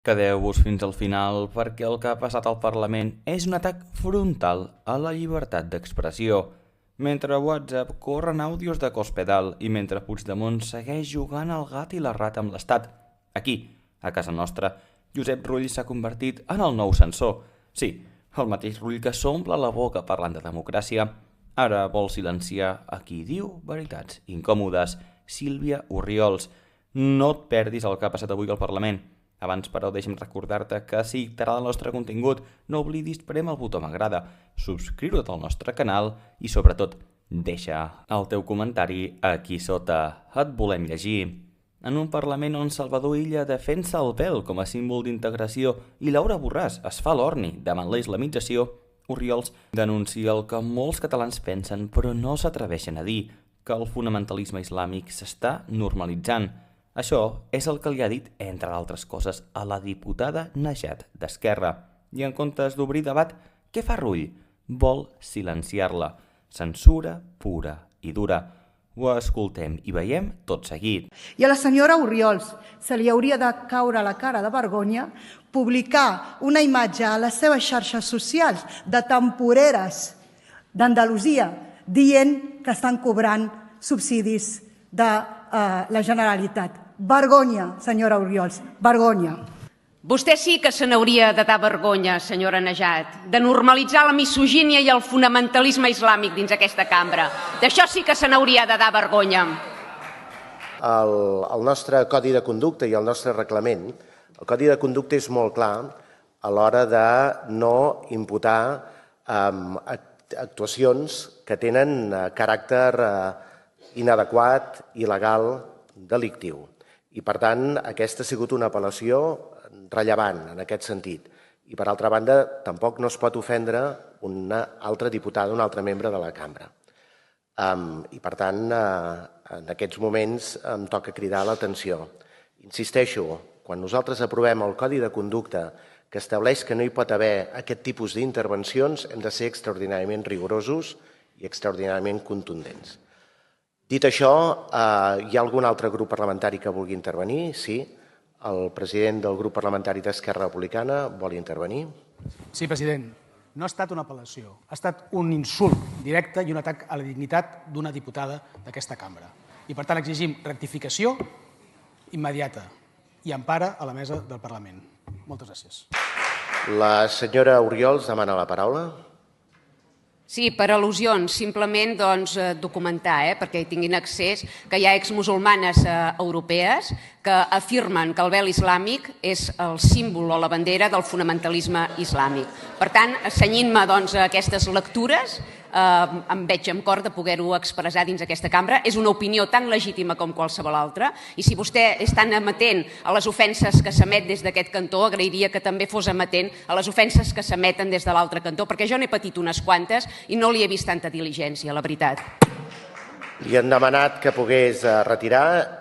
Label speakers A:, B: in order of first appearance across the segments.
A: Quedeu-vos fins al final perquè el que ha passat al Parlament és un atac frontal a la llibertat d'expressió. Mentre a WhatsApp corren àudios de Cospedal i mentre Puigdemont segueix jugant al gat i la rata amb l'Estat. Aquí, a casa nostra, Josep Rull s'ha convertit en el nou censor. Sí, el mateix Rull que s'omple la boca parlant de democràcia. Ara vol silenciar a qui diu veritats incòmodes. Sílvia Orriols, no et perdis el que ha passat avui al Parlament. Abans, però, deixa'm recordar-te que si t'agrada el nostre contingut, no oblidis prémer el botó m'agrada, subscriure't al nostre canal i, sobretot, deixa el teu comentari aquí sota. Et volem llegir. En un Parlament on Salvador Illa defensa el vel com a símbol d'integració i Laura Borràs es fa l'orni davant la islamització, Orriols denuncia el que molts catalans pensen però no s'atreveixen a dir, que el fonamentalisme islàmic s'està normalitzant. Això és el que li ha dit, entre altres coses, a la diputada Najat d'Esquerra. I en comptes d'obrir debat, què fa Rull? Vol silenciar-la. Censura pura i dura. Ho escoltem i veiem tot seguit.
B: I a la senyora Orriols se li hauria de caure la cara de vergonya publicar una imatge a les seves xarxes socials de temporeres d'Andalusia dient que estan cobrant subsidis de la Generalitat. Vergonya, senyora Orriols, vergonya.
C: Vostè sí que se n'hauria de dar vergonya, senyora Najat, de normalitzar la misogínia i el fonamentalisme islàmic dins aquesta cambra. D'això sí que se n'hauria de dar vergonya.
D: El nostre codi de conducta i el nostre reglament, el codi de conducta és molt clar a l'hora de no imputar actuacions que tenen caràcter inadequat, il·legal, delictiu. I, per tant, aquesta ha sigut una apel·lació rellevant en aquest sentit. I, per altra banda, tampoc no es pot ofendre una altra diputada, un altre membre de la cambra. I, per tant, en aquests moments em toca cridar l'atenció. Insisteixo, quan nosaltres aprovem el Codi de Conducta que estableix que no hi pot haver aquest tipus d'intervencions, hem de ser extraordinàriament rigorosos i extraordinàriament contundents. Dit això, hi ha algun altre grup parlamentari que vulgui intervenir? Sí. El president del grup parlamentari d'Esquerra Republicana vol intervenir.
E: Sí, president. No ha estat una apel·lació. Ha estat un insult directe i un atac a la dignitat d'una diputada d'aquesta cambra. I, per tant, exigim rectificació immediata i empara a la mesa del Parlament. Moltes gràcies.
D: La senyora Orriols demana la paraula.
C: Sí, per al·lusions, simplement documentar, perquè hi tinguin accés, que hi ha exmusulmanes europees que afirmen que el vel islàmic és el símbol o la bandera del fonamentalisme islàmic. Per tant, cenyint-me a aquestes lectures, em veig amb cor de poder-ho expressar dins aquesta cambra. És una opinió tan legítima com qualsevol altra i si vostè és tan amatent a les ofenses que s'emet des d'aquest cantó, agrairia que també fos amatent a les ofenses que s'emeten des de l'altre cantó, perquè jo n'he patit unes quantes i no li he vist tanta diligència, la veritat.
D: Li han demanat que pogués retirar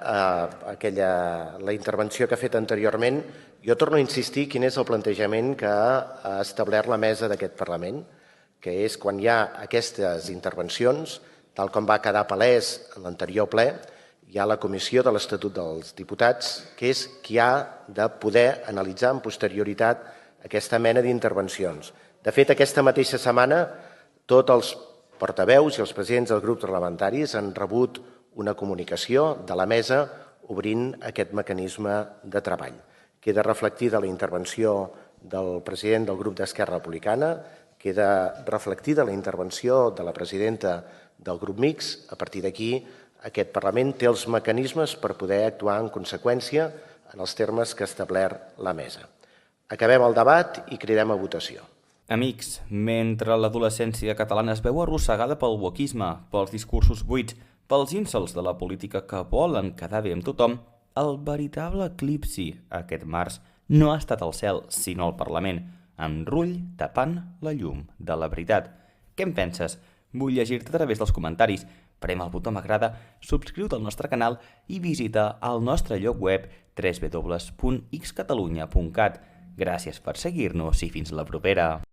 D: la intervenció que ha fet anteriorment. Jo torno a insistir quin és el plantejament que ha establert la mesa d'aquest Parlament, que és quan hi ha aquestes intervencions, tal com va quedar palès en l'anterior ple, hi ha la Comissió de l'Estatut dels Diputats, que és qui ha de poder analitzar amb posterioritat aquesta mena d'intervencions. De fet, aquesta mateixa setmana, tots els portaveus i els presidents dels grups parlamentaris han rebut una comunicació de la mesa obrint aquest mecanisme de treball. Queda reflectida la intervenció del president del grup d'Esquerra Republicana, queda reflectida la intervenció de la presidenta del grup mixt. A partir d'aquí, aquest Parlament té els mecanismes per poder actuar en conseqüència en els termes que ha establert la mesa. Acabem el debat i cridem a votació.
A: Amics, mentre l'adolescència catalana es veu arrossegada pel wokisme, pels discursos buits, pels insults de la política que volen quedar bé amb tothom, el veritable eclipsi aquest març no ha estat el cel, sinó el Parlament, amb Rull tapant la llum de la veritat. Què en penses? Vull llegir-te a través dels comentaris. Prem el botó m'agrada, subscriu-te al nostre canal i visita el nostre lloc web www.xcatalunya.cat. Gràcies per seguir-nos i fins la propera.